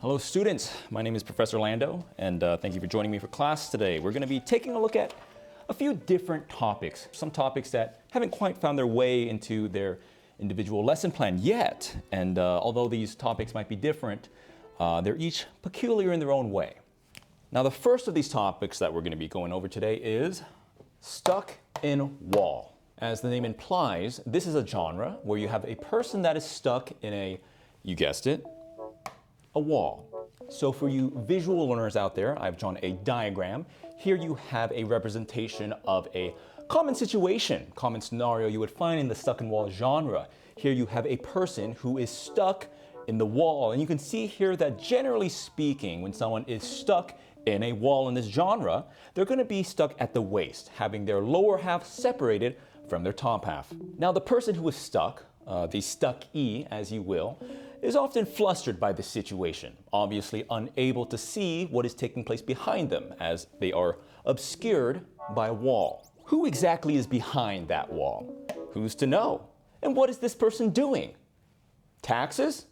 Hello students, my name is Professor Lando and thank you for joining me for class today. We're going to be taking a look at a few different topics, some topics that haven't quite found their way into their individual lesson plan yet. And although these topics might be different, they're each peculiar in their own way. Now the first of these topics that we're going to be going over today is stuck in wall. As the name implies, this is a genre where you have a person that is stuck in a, you guessed it, a wall. So for you visual learners out there, I've drawn a diagram. Here you have a representation of a common situation, common scenario you would find in the stuck in wall genre. Here you have a person who is stuck in the wall, and you can see here that generally speaking, when someone is stuck in a wall in this genre, they're going to be stuck at the waist, having their lower half separated from their top half. Now the person who is stuck, the stuck-ee as you will, is often flustered by the situation, obviously unable to see what is taking place behind them as they are obscured by a wall. Who exactly is behind that wall? Who's to know? And what is this person doing? Taxes?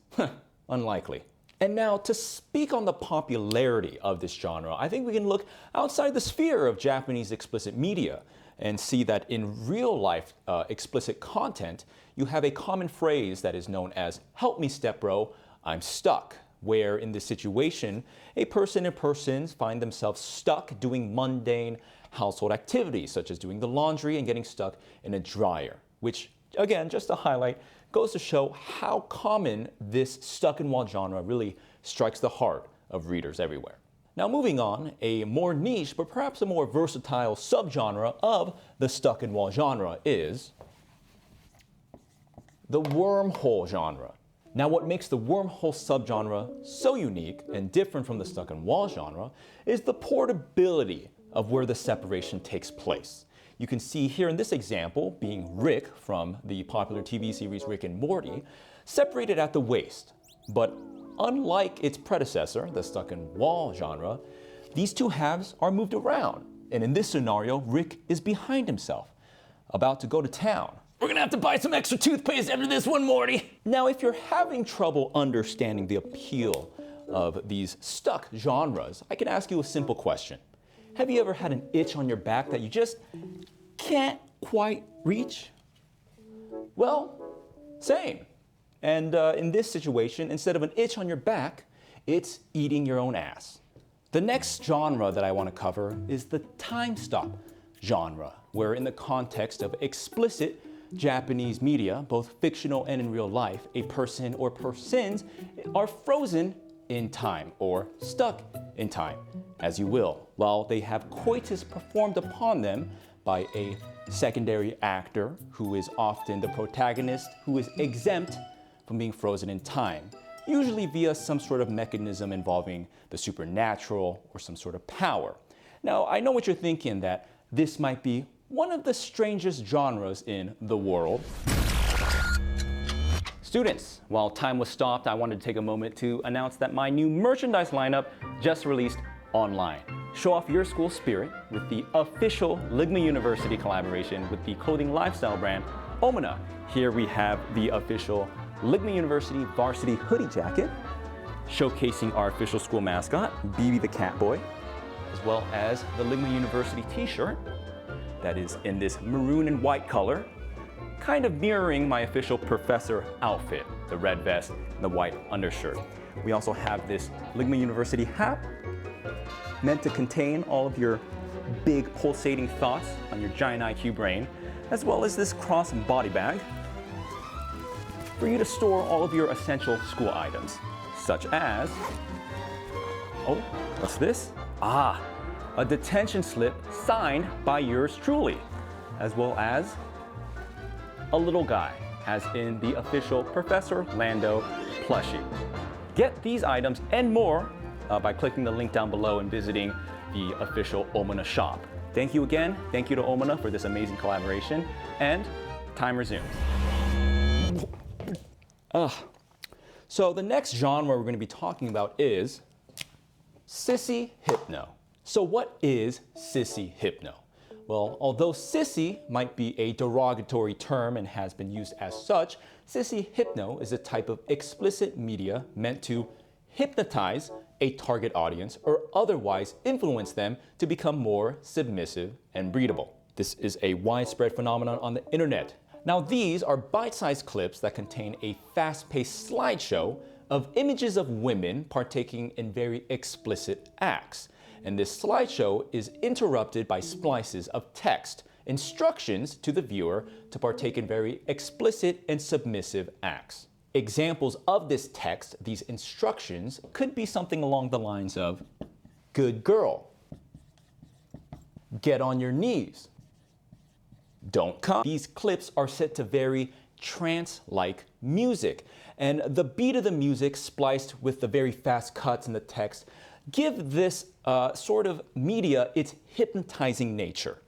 Unlikely. And now to speak on the popularity of this genre, I think we can look outside the sphere of Japanese explicit media and see that in real life explicit content, you have a common phrase that is known as "help me stepbro, I'm stuck," where in this situation, a person and persons find themselves stuck doing mundane household activities, such as doing the laundry and getting stuck in a dryer, which again, just to highlight, goes to show how common this stuck in wall genre really strikes the heart of readers everywhere. Now moving on, a more niche but perhaps a more versatile subgenre of the stuck in wall genre is the wormhole genre. Now what makes the wormhole subgenre so unique and different from the stuck in wall genre is the portability of where the separation takes place. You can see here in this example, being Rick from the popular TV series Rick and Morty, separated at the waist. But unlike its predecessor, the stuck in wall genre, these two halves are moved around. And in this scenario, Rick is behind himself, about to go to town. We're gonna have to buy some extra toothpaste after this one, Morty. Now, if you're having trouble understanding the appeal of these stuck genres, I can ask you a simple question. Have you ever had an itch on your back that you just can't quite reach? Well, same. And in this situation, instead of an itch on your back, it's eating your own ass. The next genre that I want to cover is the time stop genre, where in the context of explicit Japanese media, both fictional and in real life, a person or persons are frozen in time or stuck in time, as you will, while they have coitus performed upon them by a secondary actor who is often the protagonist who is exempt from being frozen in time, usually via some sort of mechanism involving the supernatural or some sort of power. Now, I know what you're thinking, that this might be one of the strangest genres in the world. Students, while time was stopped, I wanted to take a moment to announce that my new merchandise lineup just released online. Show off your school spirit with the official Ligma University collaboration with the clothing lifestyle brand 𝐻𝖼NTA𝐼. Here we have the official Ligma University varsity hoodie jacket, showcasing our official school mascot, BB the Catboy, as well as the Ligma University t-shirt that is in this maroon and white color, kind of mirroring my official professor outfit, the red vest and the white undershirt. We also have this Ligma University hat, meant to contain all of your big pulsating thoughts on your giant IQ brain, as well as this cross body bag for you to store all of your essential school items, such as, oh, what's this? Ah, a detention slip signed by yours truly, as well as a little guy, as in the official Professor Lando plushie. Get these items and more by clicking the link down below and visiting the official 𝐻𝗒NTA𝐼 shop. Thank you again. Thank you to 𝐻𝗒NTA𝐼 for this amazing collaboration. And time resumes. So the next genre we're going to be talking about is Sissy hypno. So what is Sissy hypno? Well, although sissy might be a derogatory term and has been used as such, Sissy hypno is a type of explicit media meant to hypnotize a target audience or otherwise influence them to become more submissive and breedable. This is a widespread phenomenon on the internet. Now, these are bite-sized clips that contain a fast-paced slideshow of images of women partaking in very explicit acts. And this slideshow is interrupted by splices of text, instructions to the viewer to partake in very explicit and submissive acts. Examples of this text, these instructions, could be something along the lines of, "Good girl," "Get on your knees," "Don't come." These clips are set to very trance-like music, and the beat of the music spliced with the very fast cuts in the text give this sort of media its hypnotizing nature.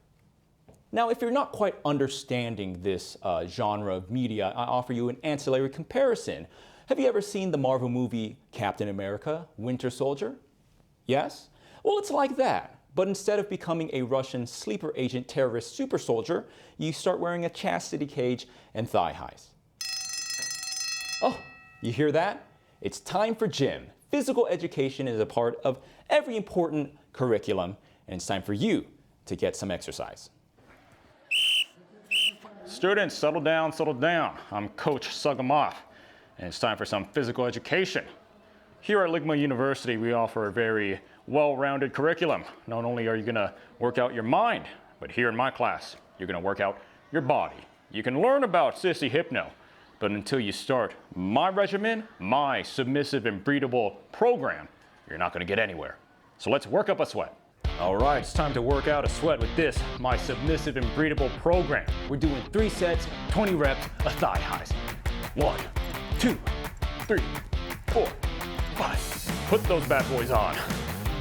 Now, if you're not quite understanding this genre of media, I offer you an ancillary comparison. Have you ever seen the Marvel movie Captain America: Winter Soldier? Yes? Well, it's like that. But instead of becoming a Russian sleeper agent terrorist super soldier, you start wearing a chastity cage and thigh highs. Oh, you hear that? It's time for gym. Physical education is a part of every important curriculum, and it's time for you to get some exercise. Students, settle down, settle down. I'm Coach Sug 'em Off, and it's time for some physical education. Here at 𝐻ヂＮTA𝐼 University, we offer a very well-rounded curriculum. Not only are you gonna work out your mind, but here in my class, you're gonna work out your body. You can learn about Sissy hypno, but until you start my regiment, my submissive and breedable program, you're not gonna get anywhere. So let's work up a sweat. All right, it's time to work out a sweat with this, my submissive and breedable program. We're doing 3 sets, 20 reps of thigh highs. 1, 2, 3, 4, 5. Put those bad boys on.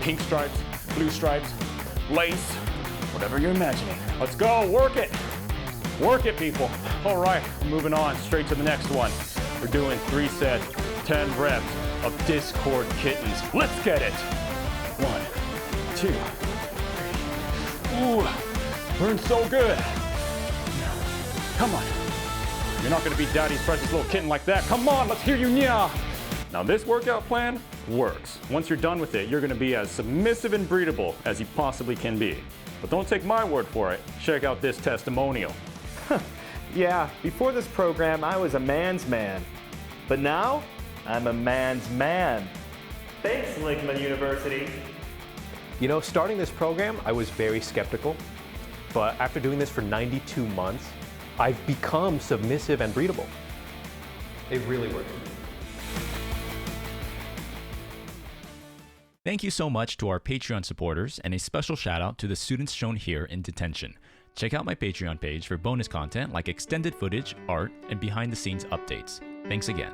Pink stripes, blue stripes, lace, whatever you're imagining. Let's go, work it. Work it, people. All right, moving on straight to the next one. We're doing 3 sets, 10 reps of Discord kittens. Let's get it. 1, 2, 3. Ooh, burns so good. Come on. You're not gonna be daddy's precious little kitten like that. Come on, let's hear you, nya. Now this workout plan works. Once you're done with it, you're gonna be as submissive and breedable as you possibly can be. But don't take my word for it. Check out this testimonial. Yeah, before this program, I was a man's man. But now, I'm a man's man. Thanks, 𝐻ヂNTA𝐼 University. You know, starting this program, I was very skeptical. But after doing this for 92 months, I've become submissive and breedable. It really works. Thank you so much to our Patreon supporters, and a special shout out to the students shown here in detention. Check out my Patreon page for bonus content like extended footage, art, and behind the scenes updates. Thanks again.